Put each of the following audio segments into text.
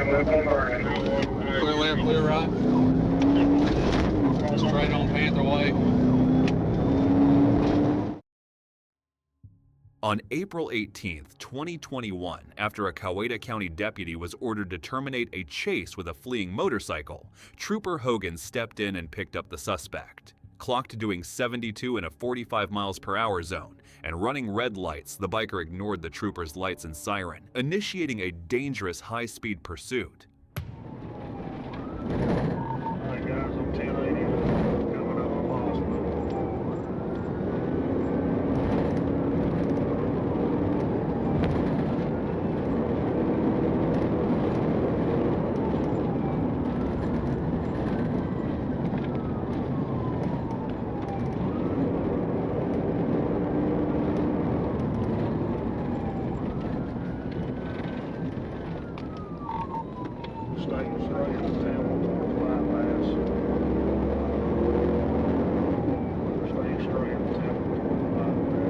Clear left, clear right. Straight on Panther Way. On April 18, 2021, after a Coweta County deputy was ordered to terminate a chase with a fleeing motorcycle, Trooper Hogan stepped in and picked up the suspect. Clocked doing 72 in a 45 miles per hour zone and running red lights, the biker ignored the trooper's lights and siren, initiating a dangerous high-speed pursuit. Alright guys, I'm 1080 coming up on hospital. Staying straight to Temple bypass. Staying straight to Temple bypass.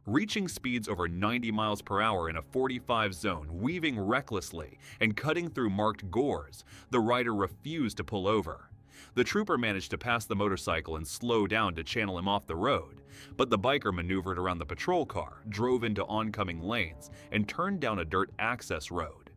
Reaching speeds over 90 miles per hour in a 45 zone, weaving recklessly and cutting through marked gores, the rider refused to pull over. The trooper managed to pass the motorcycle and slow down to channel him off the road, but the biker maneuvered around the patrol car, drove into oncoming lanes, and turned down a dirt access road.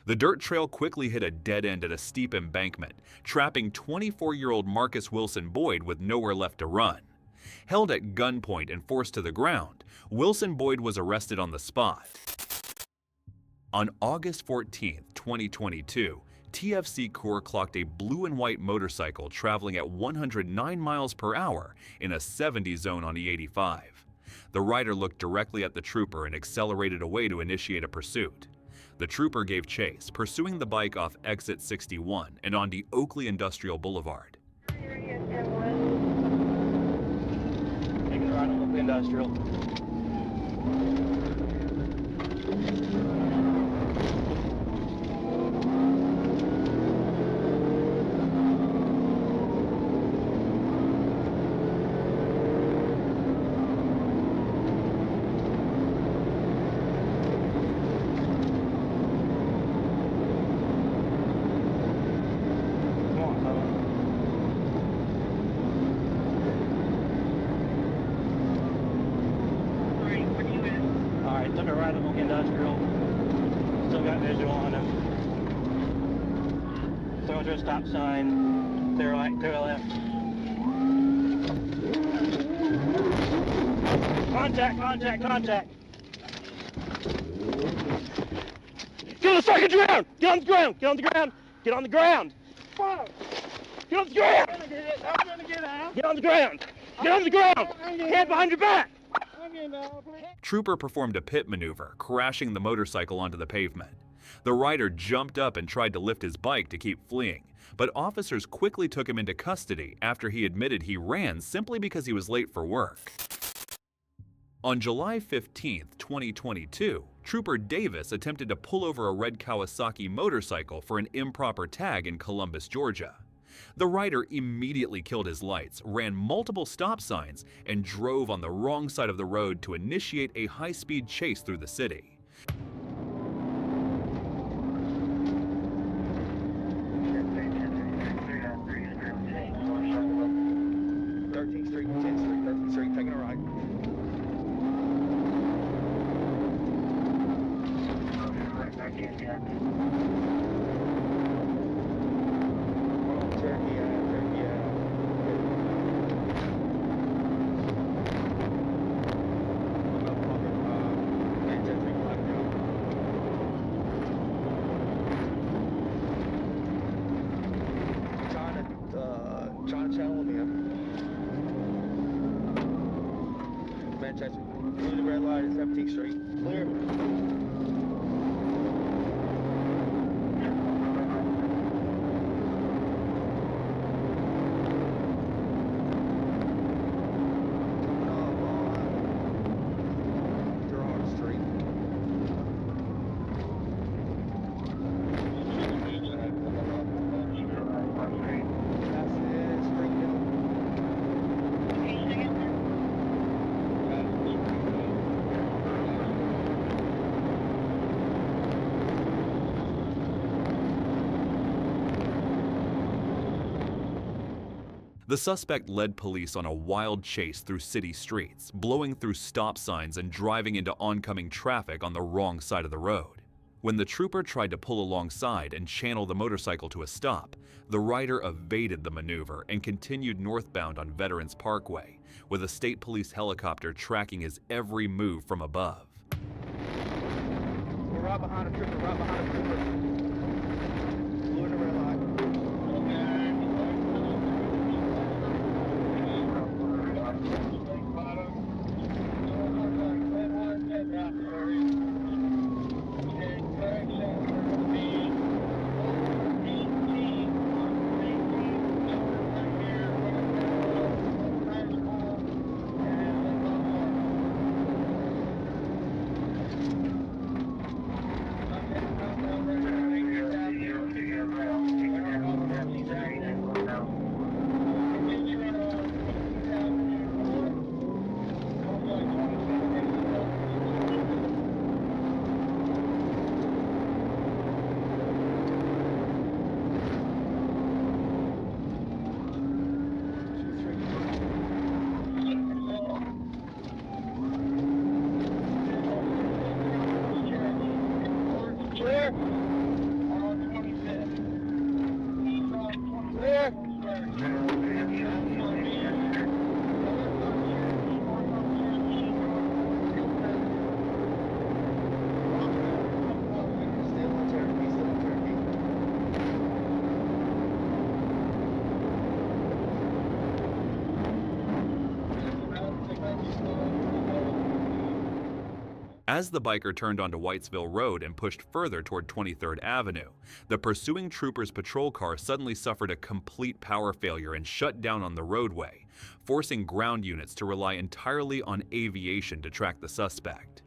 The dirt trail quickly hit a dead end at a steep embankment, trapping 24-year-old Marcus Wilson Boyd with nowhere left to run. Held at gunpoint and forced to the ground, Wilson Boyd was arrested on the spot. On August 14, 2022, TFC Corps clocked a blue and white motorcycle traveling at 109 miles per hour in a 70 zone on E85. The rider looked directly at the trooper and accelerated away to initiate a pursuit. The trooper gave chase, pursuing the bike off exit 61 and onto Oakley Industrial Boulevard. Take it right on Oakley Industrial. Took it right on Oakley Industrial. Still got visual on him. Going to a stop sign. Clear right, clear left. Contact, contact, contact. Get on the fucking ground! Get on the ground! Get on the ground! Get on the ground! Fuck! Get on the ground! I'm gonna get out. Get on the ground! Get on the ground! Hand behind your back! Trooper performed a pit maneuver, crashing the motorcycle onto the pavement. The rider jumped up and tried to lift his bike to keep fleeing, but officers quickly took him into custody after he admitted he ran simply because he was late for work. On July 15, 2022, Trooper Davis attempted to pull over a red Kawasaki motorcycle for an improper tag in Columbus, Georgia. The rider immediately killed his lights, ran multiple stop signs, and drove on the wrong side of the road to initiate a high-speed chase through the city. Blue red light at 17th Street. Clear. The suspect led police on a wild chase through city streets, blowing through stop signs and driving into oncoming traffic on the wrong side of the road. When the trooper tried to pull alongside and channel the motorcycle to a stop, the rider evaded the maneuver and continued northbound on Veterans Parkway, with a state police helicopter tracking his every move from above. We're right behind a trooper, right behind a trooper. Blue and the red light. As the biker turned onto Whitesville Road and pushed further toward 23rd Avenue, the pursuing trooper's patrol car suddenly suffered a complete power failure and shut down on the roadway, forcing ground units to rely entirely on aviation to track the suspect.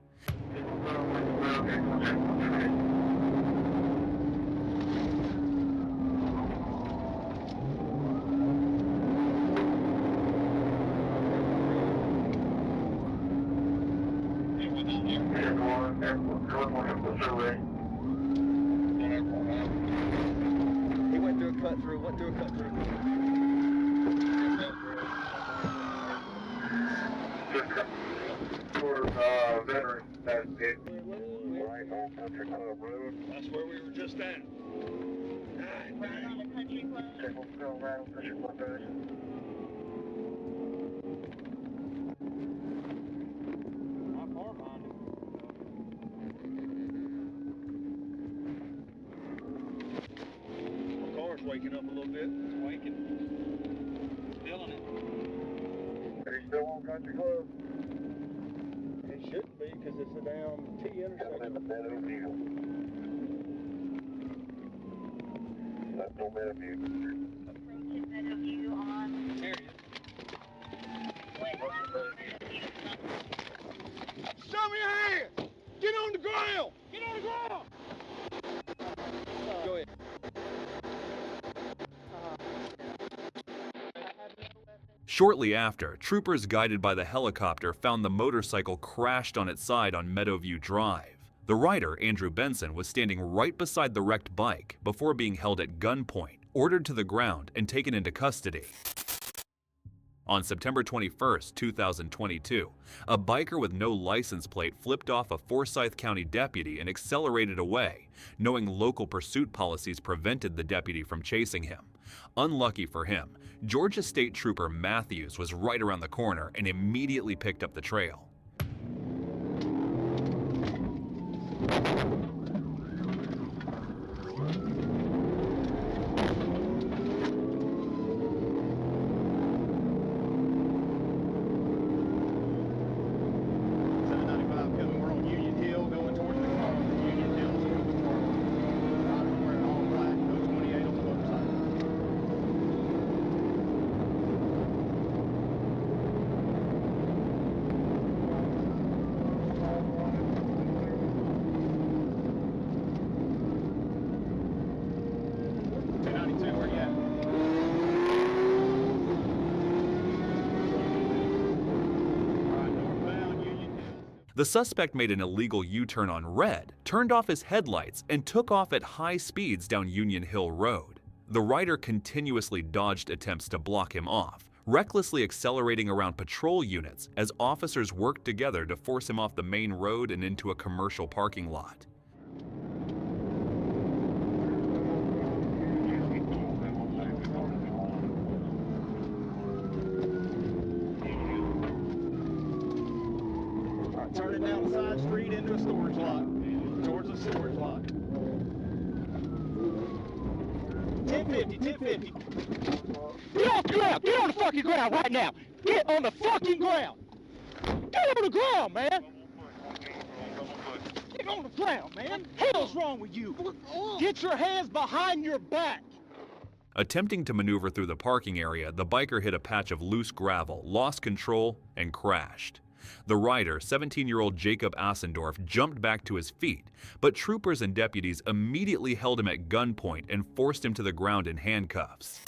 He went through a cut through, Veterans, that's it. Right on Country Club Road. That's where we were just at. Right on the Country Club. Right on Country Club Road. Not far behind him. My car's waking up a little bit. It's waking. Feeling it. Are you still on Country Club? It shouldn't be because it's a damn T intersection. Meadowview. That's no Meadowview. Approaching Meadowview on. There it is. Show me your hand! Get on the ground! Get on the ground! Go ahead. Shortly after, troopers guided by the helicopter found the motorcycle crashed on its side on Meadowview Drive. The rider, Andrew Benson, was standing right beside the wrecked bike before being held at gunpoint, ordered to the ground, and taken into custody. On September 21, 2022, a biker with no license plate flipped off a Forsyth County deputy and accelerated away, knowing local pursuit policies prevented the deputy from chasing him. Unlucky for him, Georgia State Trooper Matthews was right around the corner and immediately picked up the trail. The suspect made an illegal U-turn on red, turned off his headlights, and took off at high speeds down Union Hill Road. The rider continuously dodged attempts to block him off, recklessly accelerating around patrol units as officers worked together to force him off the main road and into a commercial parking lot. Turning down the side street into a storage lot, towards the storage lot. 1050, 1050. Get off the ground! Get on the fucking ground right now! Get on the fucking ground! Get on the ground, man! Get on the ground, man! What the hell's wrong with you? Get your hands behind your back! Attempting to maneuver through the parking area, the biker hit a patch of loose gravel, lost control, and crashed. The rider, 17-year-old Jacob Assendorf, jumped back to his feet, but troopers and deputies immediately held him at gunpoint and forced him to the ground in handcuffs.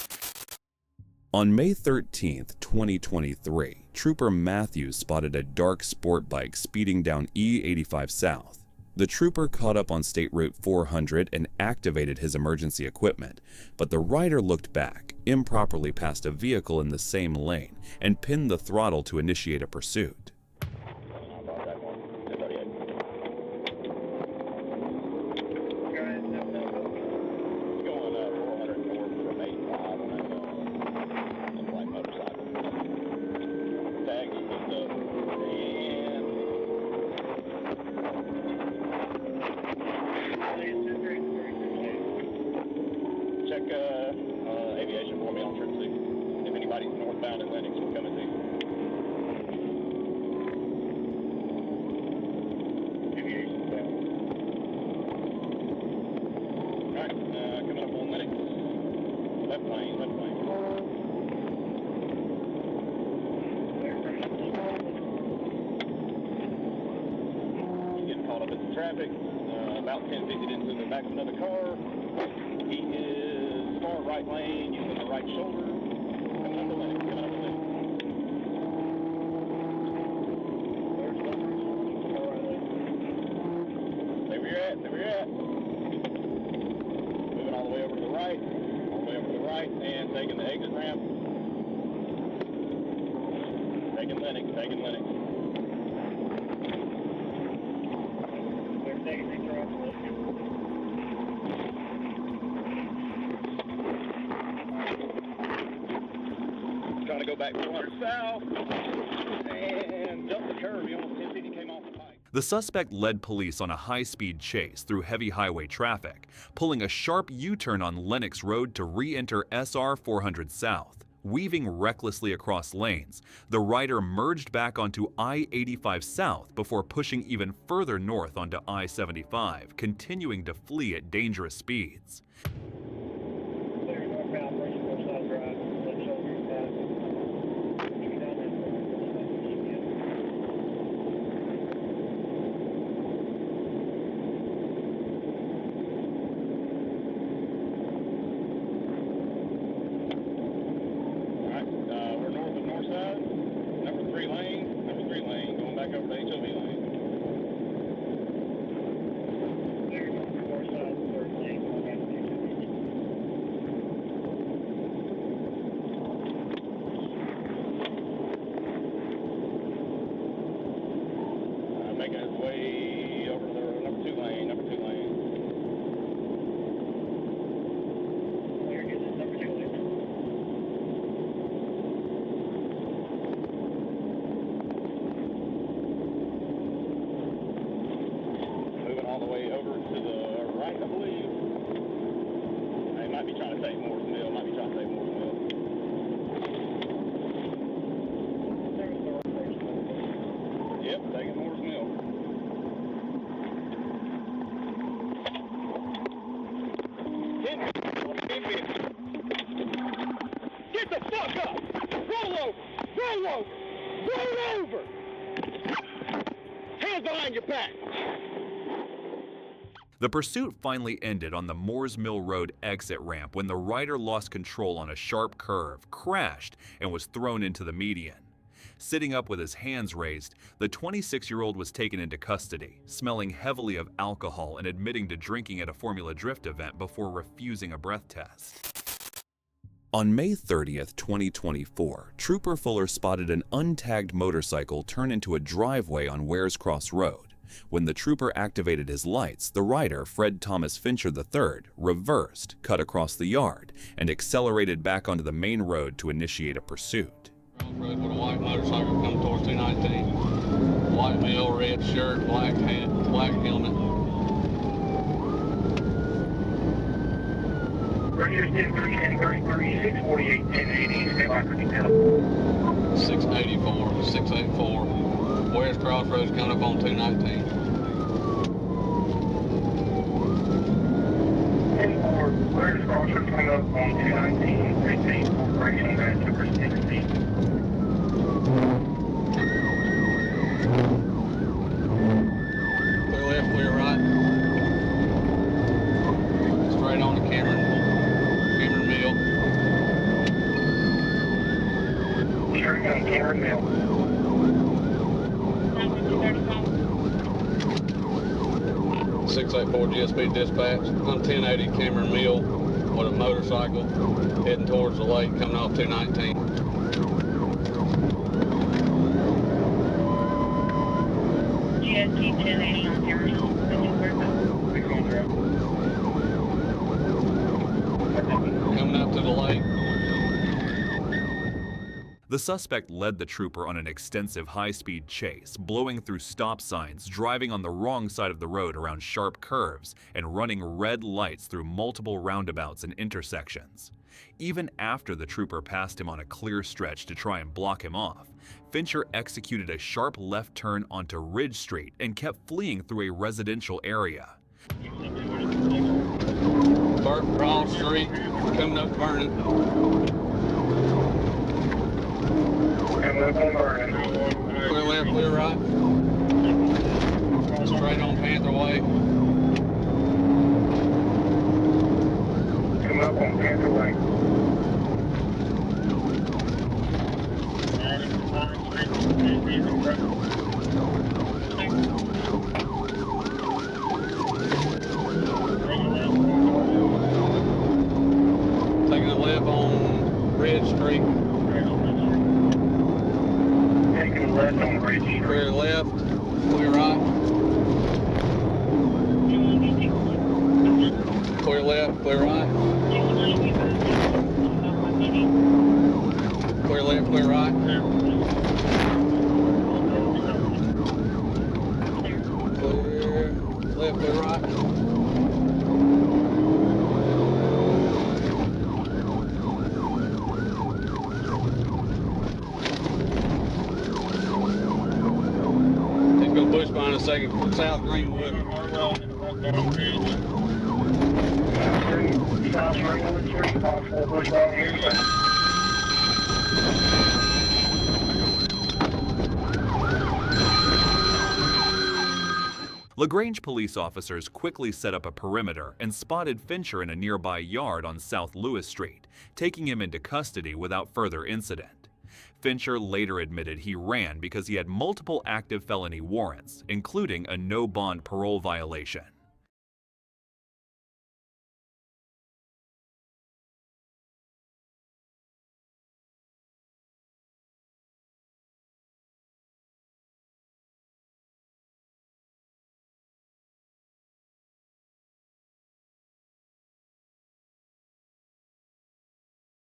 On May 13, 2023, Trooper Matthews spotted a dark sport bike speeding down E85 South. The trooper caught up on State Route 400 and activated his emergency equipment, but the rider looked back, improperly passed a vehicle in the same lane, and pinned the throttle to initiate a pursuit. Check aviation for me on trip 6. If anybody's northbound in Lennox, we'll come and see. Aviation's bound. Alright, coming up on Lennox. Left lane, left lane. He's getting caught up in some traffic. About 10-50 into the back of another car. He is far right lane, using the right shoulder. Coming up the lane, coming up the lane. Stay where you're at, stay where you're at. Moving all the way over to the right, all the way over to the right, and taking the exit ramp. Taking Lennox, taking Lennox. They're taking picture off the list. Trying to go back 400 south and jump the curve. He almost 1050 came off the pike. The suspect led police on a high-speed chase through heavy highway traffic, pulling a sharp U-turn on Lennox Road to re-enter SR 400 South. Weaving recklessly across lanes, the rider merged back onto I-85 South before pushing even further north onto I-75, continuing to flee at dangerous speeds. Making his way over to the number 2 lane, number 2 lane. There it is, number 2 lane. Moving all the way over to the right, I believe. He might be trying to take Moore's Mill, might be trying to take Moore's Mill. Yep, taking Moore's Mill. Get the fuck up! Roll over! Roll over! Roll over! Hands behind your back! The pursuit finally ended on the Moores Mill Road exit ramp when the rider lost control on a sharp curve, crashed, and was thrown into the median. Sitting up with his hands raised, the 26-year-old was taken into custody, smelling heavily of alcohol and admitting to drinking at a Formula Drift event before refusing a breath test. On May 30th, 2024, Trooper Fuller spotted an untagged motorcycle turn into a driveway on Wares Cross Road. When the trooper activated his lights, the rider, Fred Thomas Fincher III, reversed, cut across the yard, and accelerated back onto the main road to initiate a pursuit. Road with a white motorcycle coming towards 219. White male, red shirt, black hat, black helmet. Roger, 10-33, 648, 1080, stay by for detail. 684, 684. Where's Crossroads coming up on 219? 10-4, where's Crossroads coming up on 219, 15, corporation, that's number 60. Clear left, clear right. Straight on to Cameron Mill. Straight on Cameron Mill. 684 GSP dispatch on 1080 Cameron Mill with a motorcycle heading towards the lake coming off 219. GSP 1080 on Cameron Mill. Coming up to the lake. The suspect led the trooper on an extensive high-speed chase, blowing through stop signs, driving on the wrong side of the road around sharp curves, and running red lights through multiple roundabouts and intersections. Even after the trooper passed him on a clear stretch to try and block him off, Fincher executed a sharp left turn onto Ridge Street and kept fleeing through a residential area. Broad Street, coming up Vernon. Clear left, clear right. Straight on Panther Way. Come up on Panther Way. Taking a left on Ridge Street. Taking left on Ridge Street. Clear left, clear right. Clear left, clear right. Clear left, clear right. Clear left, clear right. Take a bush behind a second, South Greenwood. South Greenwood Street, possible bush on here. LaGrange police officers quickly set up a perimeter and spotted Fincher in a nearby yard on South Lewis Street, taking him into custody without further incident. Fincher later admitted he ran because he had multiple active felony warrants, including a no-bond parole violation.